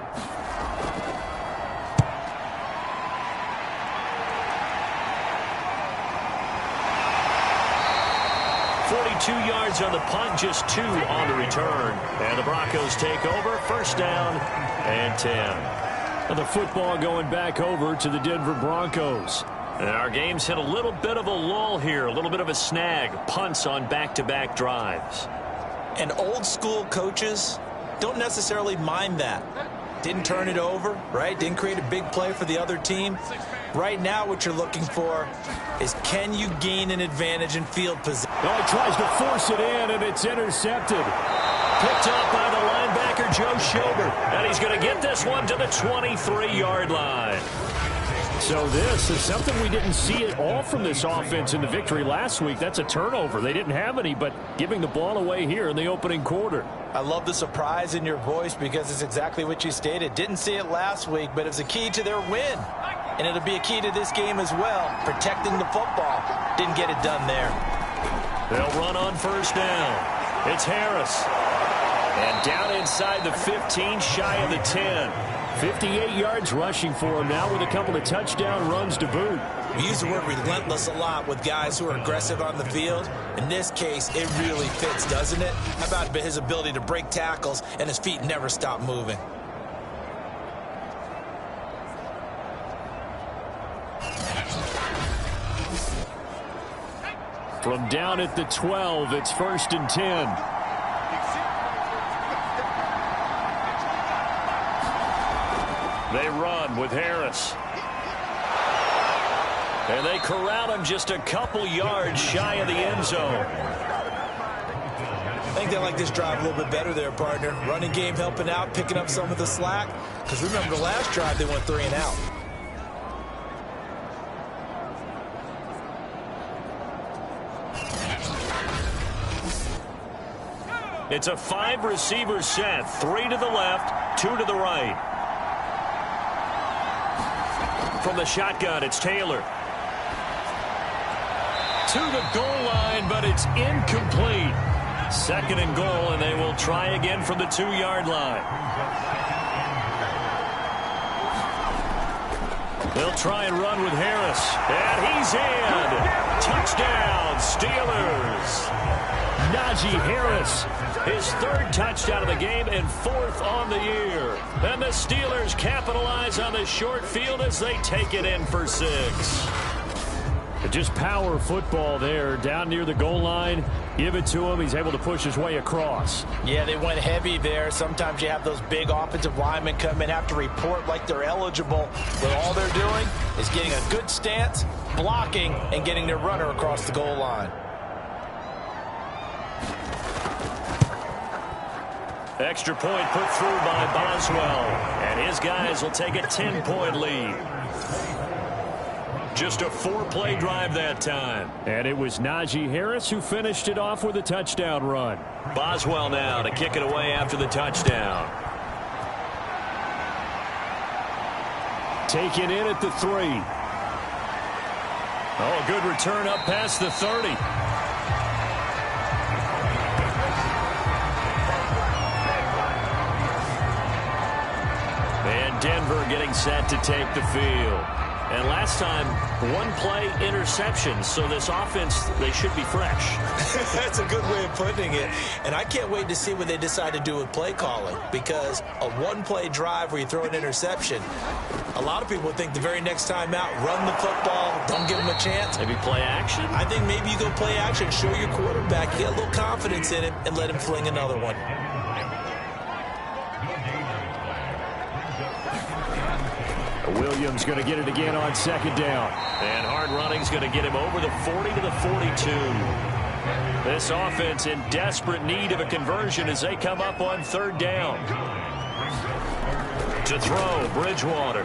Two yards on the punt, just 2 on the return. And the Broncos take over, 1st down and 10. The football going back over to the Denver Broncos. And our game's hit a little bit of a lull here, a little bit of a snag. Punts on back-to-back drives. And old-school coaches don't necessarily mind that. Didn't turn it over, right? Didn't create a big play for the other team. Right now, what you're looking for is, can you gain an advantage in field position? Oh, he tries to force it in, and it's intercepted. Picked up by the linebacker, Joe Schobert. And he's going to get this one to the 23-yard line. So this is something we didn't see at all from this offense in the victory last week. That's a turnover. They didn't have any, but giving the ball away here in the opening quarter. I love the surprise in your voice because it's exactly what you stated. Didn't see it last week, but it's a key to their win. And it'll be a key to this game as well, protecting the football. Didn't get it done there. They'll run on first down. It's Harris. And down inside the 15, shy of the 10. 58 yards rushing for him now with a couple of touchdown runs to boot. We use the word relentless a lot with guys who are aggressive on the field. In this case, it really fits, doesn't it? How about his ability to break tackles and his feet never stop moving? From down at the 12, it's 1st and 10. They run with Harris. And they corral him just a couple yards shy of the end zone. I think they like this drive a little bit better there, partner. Running game helping out, picking up some of the slack. Because remember the last drive, they went 3 and out. It's a 5-receiver set. 3 to the left, 2 to the right. From the shotgun, it's Taylor. To the goal line, but it's incomplete. 2nd and goal, and they will try again from the 2-yard line. They'll try and run with Harris. And he's in. Touchdown, Steelers. Najee Harris. His 3rd touchdown of the game and 4th on the year. And the Steelers capitalize on the short field as they take it in for 6. Just power football there down near the goal line. Give it to him. He's able to push his way across. Yeah, they went heavy there. Sometimes you have those big offensive linemen come in, have to report like they're eligible. But all they're doing is getting a good stance, blocking, and getting their runner across the goal line. Extra point put through by Boswell. And his guys will take a 10-point lead. Just a 4-play drive that time. And it was Najee Harris who finished it off with a touchdown run. Boswell now to kick it away after the touchdown. Taken in at the 3. Oh, a good return up past the 30. And Denver getting set to take the field. And last time, 1-play interception. So this offense, they should be fresh. That's a good way of putting it. And I can't wait to see what they decide to do with play calling. Because a 1-play drive where you throw an interception, a lot of people think the very next time out, run the football, don't give them a chance. Maybe play action? I think maybe you go play action, show your quarterback, get a little confidence in him, and let him fling another one. Williams going to get it again on 2nd down. And hard running's going to get him over the 40 to the 42. This offense in desperate need of a conversion as they come up on 3rd down. To throw, Bridgewater.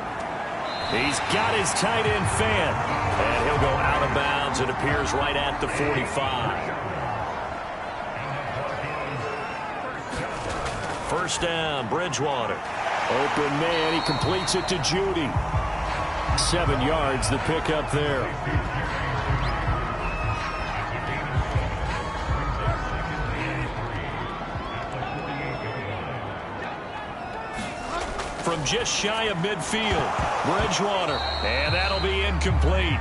He's got his tight end fan. And he'll go out of bounds. It appears right at the 45. 1st down, Bridgewater. Open man, he completes it to Judy. 7 yards, the pickup there. From just shy of midfield, Bridgewater. And that'll be incomplete.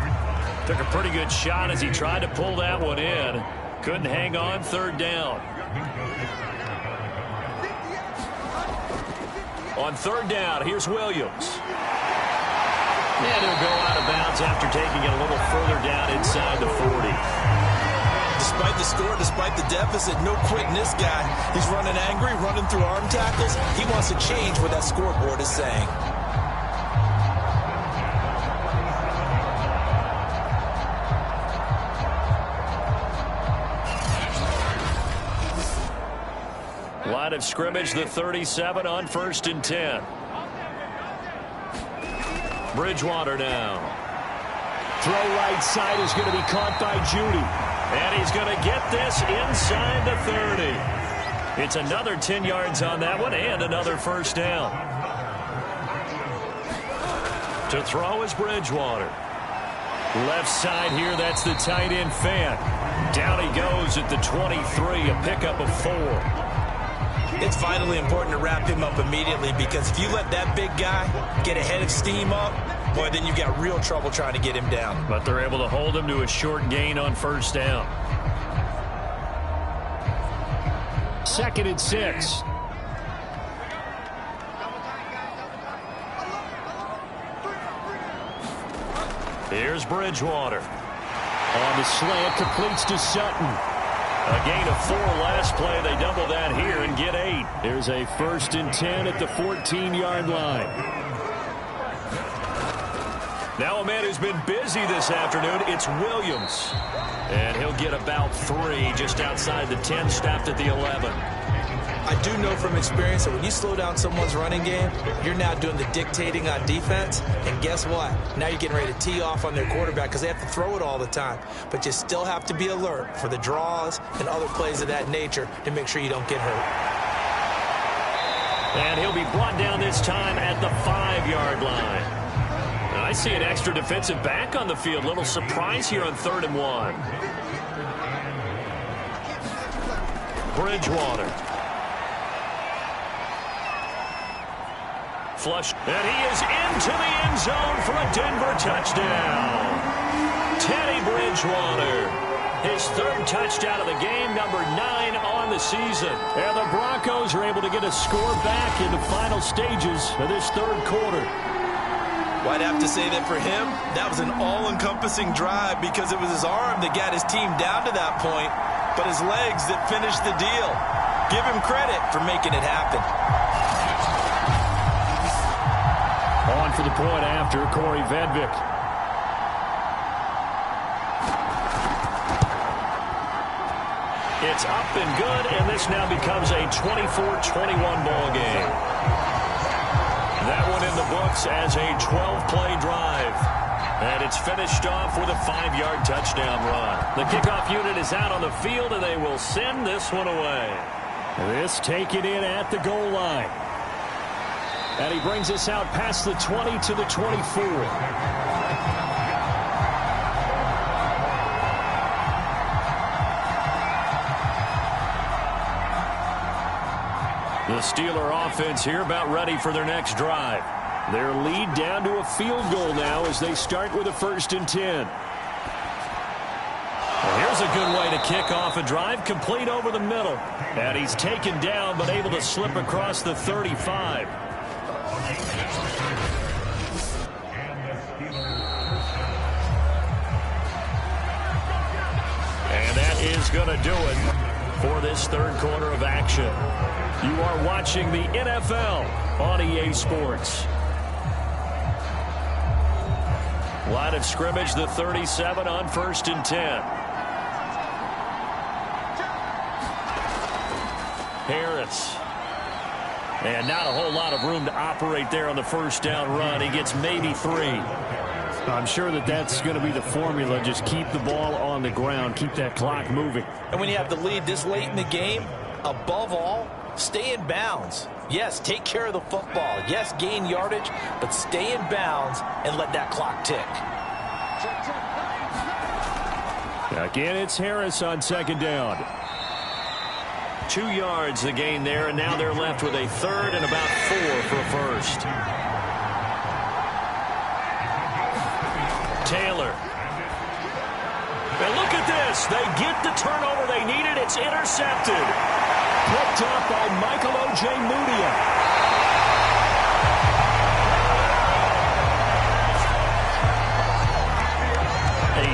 Took a pretty good shot as he tried to pull that one in. Couldn't hang on, 3rd down. On 3rd down, here's Williams. And he'll go out of bounds after taking it a little further down inside the 40. Despite the score, despite the deficit, no quitting this guy. He's running angry, running through arm tackles. He wants to change what that scoreboard is saying. Line of scrimmage, the 37 on 1st and 10. Bridgewater now. Throw right side is going to be caught by Judy. And he's going to get this inside the 30. It's another 10 yards on that one and another first down. To throw is Bridgewater. Left side here, that's the tight end Fan. Down he goes at the 23, a pickup of 4. It's vitally important to wrap him up immediately because if you let that big guy get a head of steam up, boy, then you've got real trouble trying to get him down. But they're able to hold him to a short gain on first down. 2nd and 6. Here's Bridgewater. On the slant, completes to Sutton. A gain of 4 last play. They double that here and get 8. There's a 1st and 10 at the 14-yard line. Now a man who's been busy this afternoon, it's Williams. And he'll get about 3 just outside the 10, stopped at the 11. I do know from experience that when you slow down someone's running game, you're now doing the dictating on defense. And guess what? Now you're getting ready to tee off on their quarterback because they have to throw it all the time. But you still have to be alert for the draws and other plays of that nature to make sure you don't get hurt. And he'll be brought down this time at the 5-yard line. And I see an extra defensive back on the field. Little surprise here on 3rd and 1. Bridgewater. Flush, and he is into the end zone for a Denver touchdown. Teddy Bridgewater, his 3rd touchdown of the game, number 9 on the season. And the Broncos are able to get a score back in the final stages of this 3rd quarter. Well, I'd have to say that for him, that was an all-encompassing drive because it was his arm that got his team down to that point, but his legs that finished the deal. Give him credit for making it happen. On for the point after, Corey Vedvik. It's up and good, and this now becomes a 24-21 ball game. That one in the books as a 12-play drive. And it's finished off with a 5-yard touchdown run. The kickoff unit is out on the field, and they will send this one away. This taken in at the goal line. And he brings us out past the 20 to the 24. The Steeler offense here about ready for their next drive. Their lead down to a field goal now as they start with a 1st and 10. Well, here's a good way to kick off a drive, complete over the middle. And he's taken down but able to slip across the 35. And that is going to do it for this 3rd quarter of action. You are watching the NFL on EA Sports. Line of scrimmage, the 37 on 1st and 10. Harris. And not a whole lot of room to operate there on the first down run. He gets maybe 3. I'm sure that that's going to be the formula. Just keep the ball on the ground. Keep that clock moving. And when you have the lead this late in the game, above all, stay in bounds. Yes, take care of the football. Yes, gain yardage, but stay in bounds and let that clock tick. Again, it's Harris on 2nd down. 2 yards the gain there, and now they're left with a 3rd and about 4 for a 1st. Taylor. And look at this. They get the turnover they needed. It's intercepted. Picked up by Michael O.J. Mudia.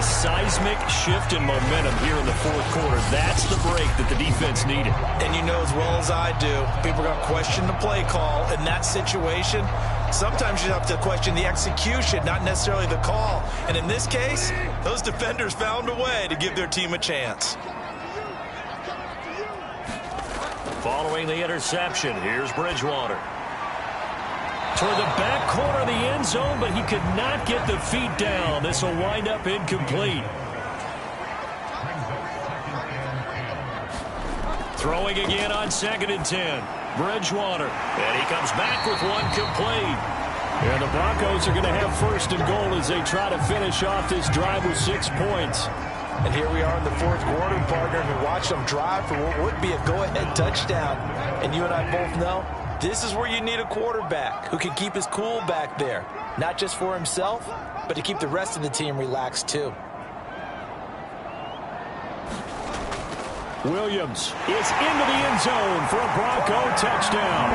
seismic shift in momentum here in the fourth quarter. That's the break that the defense needed. And you know as well as I do, people are going to question the play call in that situation. Sometimes you have to question the execution, not necessarily the call. And in this case, those defenders found a way to give their team a chance. Following the interception, here's Bridgewater. Toward the back corner of the end zone, but he could not get the feet down. This will wind up incomplete. Throwing again on 2nd and 10. Bridgewater. And he comes back with one complete. And the Broncos are going to have 1st and goal as they try to finish off this drive with 6 points. And here we are in the fourth quarter, partner, and we watch them drive for what would be a go-ahead touchdown. And you and I both know this is where you need a quarterback who can keep his cool back there, not just for himself, but to keep the rest of the team relaxed too. Williams is into the end zone for a Bronco touchdown.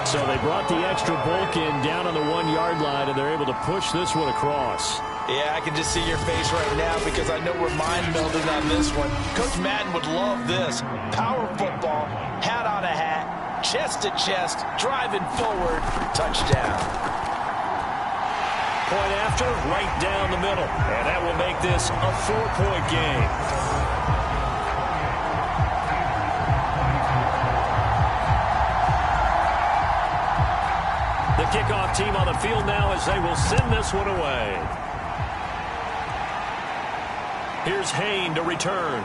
So they brought the extra bulk in down on the 1-yard line, and they're able to push this one across. Yeah, I can just see your face right now because I know we're mind-melding on this one. Coach Madden would love this. Power football, hat on a hat, chest to chest, driving forward, touchdown. Point after, right down the middle. And that will make this a 4-point game. The kickoff team on the field now as they will send this one away. Here's Hayne to return.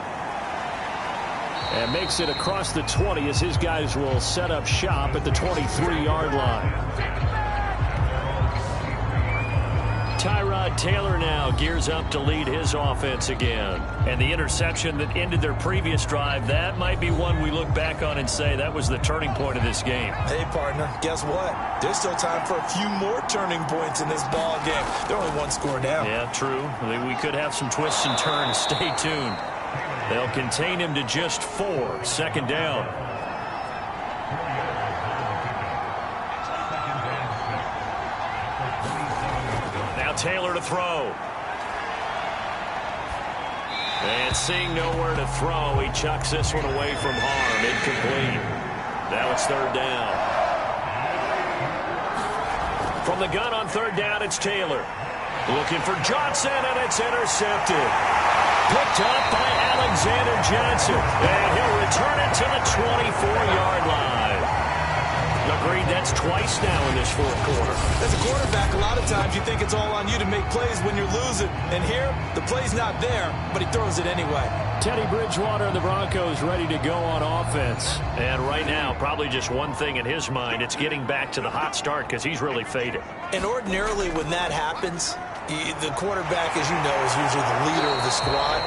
And makes it across the 20 as his guys will set up shop at the 23-yard line. Tyrod Taylor now gears up to lead his offense again. And the interception that ended their previous drive, that might be one we look back on and say that was the turning point of this game. Hey, partner, guess what? There's still time for a few more turning points in this ball game. They're only one score down. Yeah, true. We could have some twists and turns. Stay tuned. They'll contain him to just 4. 2nd down. Taylor to throw. And seeing nowhere to throw, he chucks this one away from harm. Incomplete. Now it's 3rd down. From the gun on 3rd down, it's Taylor. Looking for Johnson, and it's intercepted. Picked up by Alexander Johnson. And he'll return it to the 24-yard line. Agreed, that's twice now in this fourth quarter. As a quarterback, a lot of times you think it's all on you to make plays when you're losing. And here, the play's not there, but he throws it anyway. Teddy Bridgewater and the Broncos ready to go on offense. And right now, probably just one thing in his mind. It's getting back to the hot start because he's really faded. And ordinarily when that happens, the quarterback, as you know, is usually the leader of the squad.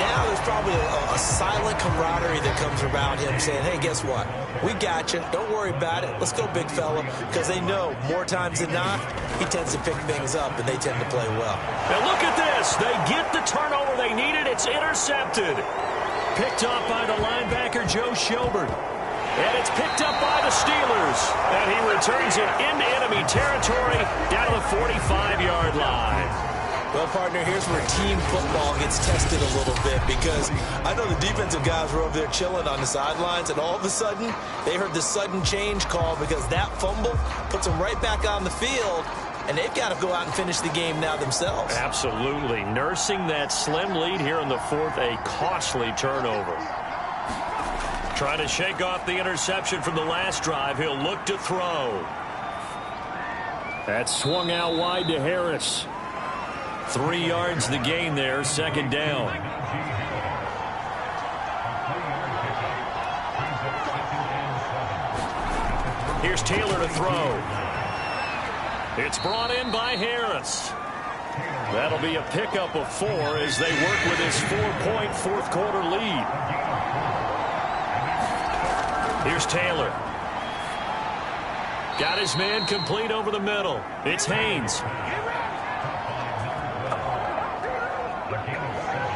Now there's probably a silent camaraderie that comes around him saying, hey, guess what? We got you. Don't worry about it. Let's go, big fella. Because they know more times than not, he tends to pick things up, and they tend to play well. Now look at this. They get the turnover they needed. It's intercepted. Picked up by the linebacker, Joe Schobert. And it's picked up by the Steelers. And he returns it into enemy territory down the 45-yard line. Well, partner, here's where team football gets tested a little bit because I know the defensive guys were over there chilling on the sidelines, and all of a sudden, they heard the sudden change call because that fumble puts them right back on the field, and they've got to go out and finish the game now themselves. Absolutely. Nursing that slim lead here in the fourth, a costly turnover. Trying to shake off the interception from the last drive. He'll look to throw. That swung out wide to Harris. 3 yards the gain there, 2nd down. Here's Taylor to throw. It's brought in by Harris. That'll be a pickup of 4 as they work with his 4-point fourth quarter lead. Here's Taylor. Got his man complete over the middle. It's Haynes.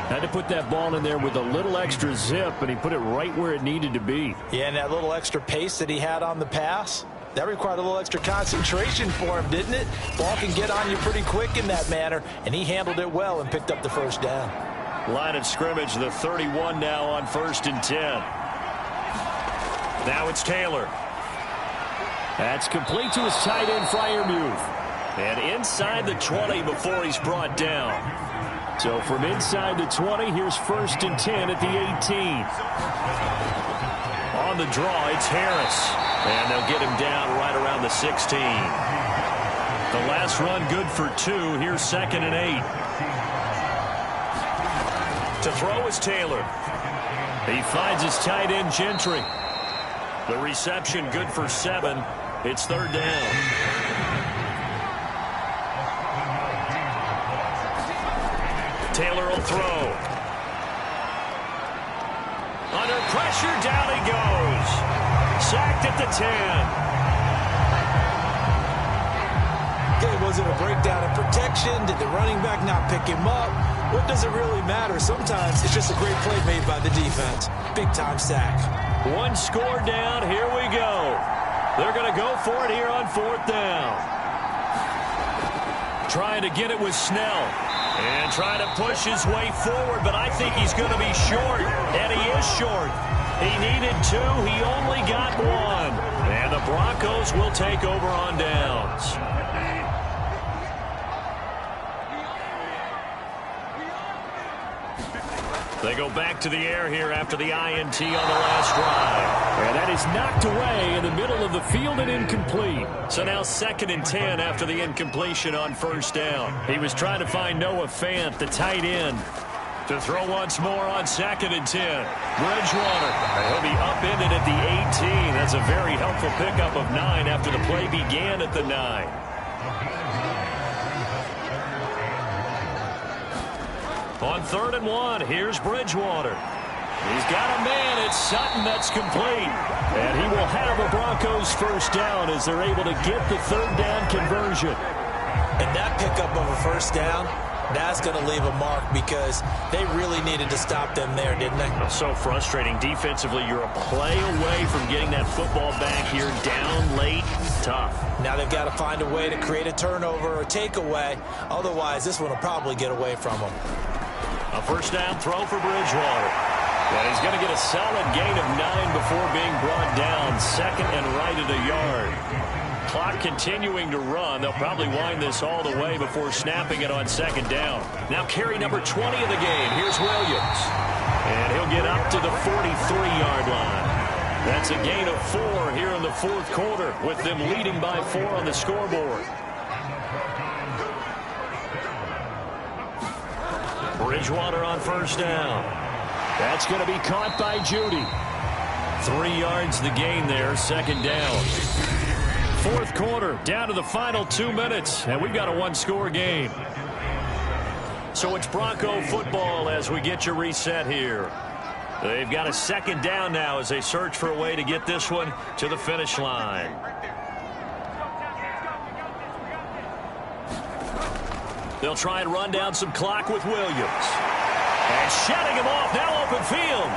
Had to put that ball in there with a little extra zip, and he put it right where it needed to be. Yeah, and that little extra pace that he had on the pass, That required a little extra concentration for him, didn't it? Ball can get on you pretty quick in that manner, and he handled it well and picked up the first down. Line of scrimmage, the 31 now on 1st and 10. Now it's Taylor. That's complete to his tight end, Freiermuth. And inside the 20 before he's brought down. So from inside the 20, here's 1st and 10 at the 18. On the draw, it's Harris. And they'll get him down right around the 16. The last run good for 2. Here's 2nd and 8. To throw is Taylor. He finds his tight end, Gentry. The reception good for 7. It's 3rd down. Taylor will throw. Under pressure, down he goes. Sacked at the 10. Okay, was it a breakdown in protection? Did the running back not pick him up? What does it really matter? Sometimes it's just a great play made by the defense. Big-time sack. 1 score down. Here we go. They're going to go for it here on 4th down. Trying to get it with Snell. And trying to push his way forward, but I think he's going to be short. And he is short. He needed 2. He only got 1. And the Broncos will take over on downs. They go back to the air here after the INT on the last drive. And that is knocked away in the middle of the field and incomplete. So now 2nd and 10 after the incompletion on 1st down. He was trying to find Noah Fant, the tight end, to throw once more on 2nd and 10. Bridgewater. He'll be upended at the 18. That's a very helpful pickup of 9 after the play began at the 9. On 3rd and 1, here's Bridgewater. He's got a man. It's Sutton. That's complete. And he will have a Broncos first down as they're able to get the 3rd down conversion. And that pickup of a first down, that's going to leave a mark because they really needed to stop them there, didn't they? So frustrating. Defensively, you're a play away from getting that football back here down late. Tough. Now they've got to find a way to create a turnover or takeaway. Otherwise, this one will probably get away from them. A first down throw for Bridgewater. And he's going to get a solid gain of 9 before being brought down. 2nd and right at a yard. Clock continuing to run. They'll probably wind this all the way before snapping it on 2nd down. Now carry number 20 of the game. Here's Williams. And he'll get up to the 43-yard line. That's a gain of 4 here in the 4th quarter with them leading by 4 on the scoreboard. Bridgewater on first down. That's going to be caught by Judy. 3 yards the gain there, 2nd down. 4th quarter, down to the final 2 minutes, and we've got a 1-score game. So it's Bronco football as we get your reset here. They've got a 2nd down now as they search for a way to get this one to the finish line. They'll try and run down some clock with Williams. And shutting him off, now open field.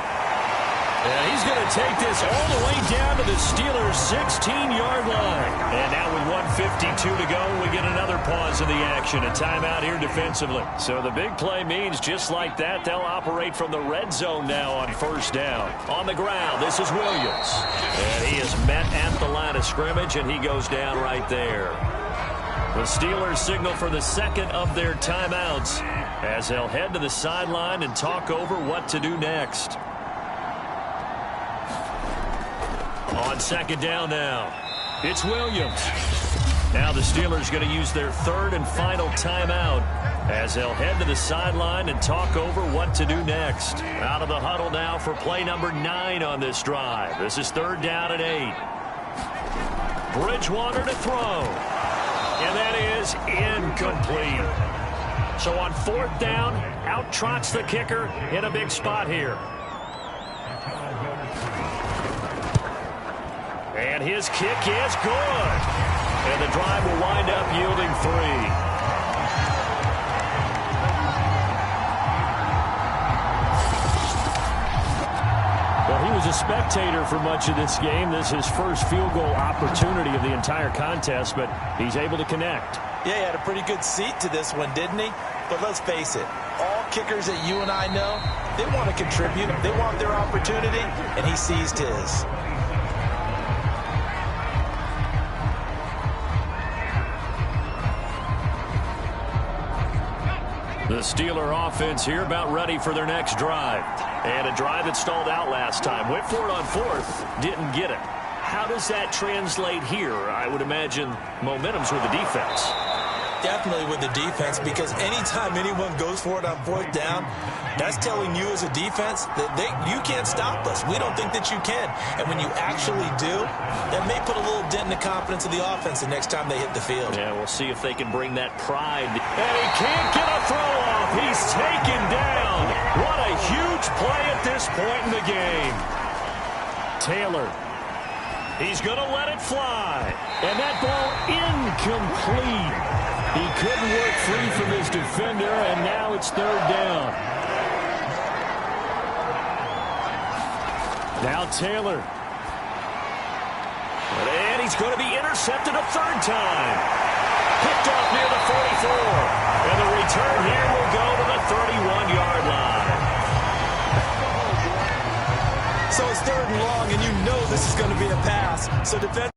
And he's going to take this all the way down to the Steelers' 16-yard line. And now with 1:52 to go, we get another pause in the action. A timeout here defensively. So the big play means just like that, they'll operate from the red zone now on first down. On the ground, this is Williams. And he is met at the line of scrimmage, and he goes down right there. The Steelers signal for the 2nd of their timeouts as they'll head to the sideline and talk over what to do next. On 2nd down now, it's Williams. Now the Steelers going to use their 3rd and final timeout as they'll head to the sideline and talk over what to do next. Out of the huddle now for play number 9 on this drive. This is 3rd down and 8. Bridgewater to throw. And that is incomplete. So on 4th down, out trots the kicker in a big spot here. And his kick is good. And the drive will wind up yielding 3. Well, he was a spectator for much of this game. This is his first field goal opportunity of the entire contest, but he's able to connect. Yeah, he had a pretty good seat to this one, didn't he? But let's face it, all kickers that you and I know, they want to contribute. They want their opportunity, and he seized his. The Steeler offense here about ready for their next drive. And a drive that stalled out last time. Went for it on fourth, didn't get it. How does that translate here? I would imagine momentum's with the defense. Definitely with the defense, because anytime anyone goes for it on fourth down, that's telling you as a defense that you can't stop us. We don't think that you can. And when you actually do, that may put a little dent in the confidence of the offense the next time they hit the field. Yeah, we'll see if they can bring that pride. And he can't get a throw off. He's taken down. What a huge play at this point in the game. Taylor. He's going to let it fly. And that ball incomplete. He couldn't work free from his defender, and now it's third down. Now Taylor. And he's going to be intercepted a third time. Picked off near the 44. And the return here will go to the 31-yard line. So it's third and long, and you know this is going to be a pass. So defense.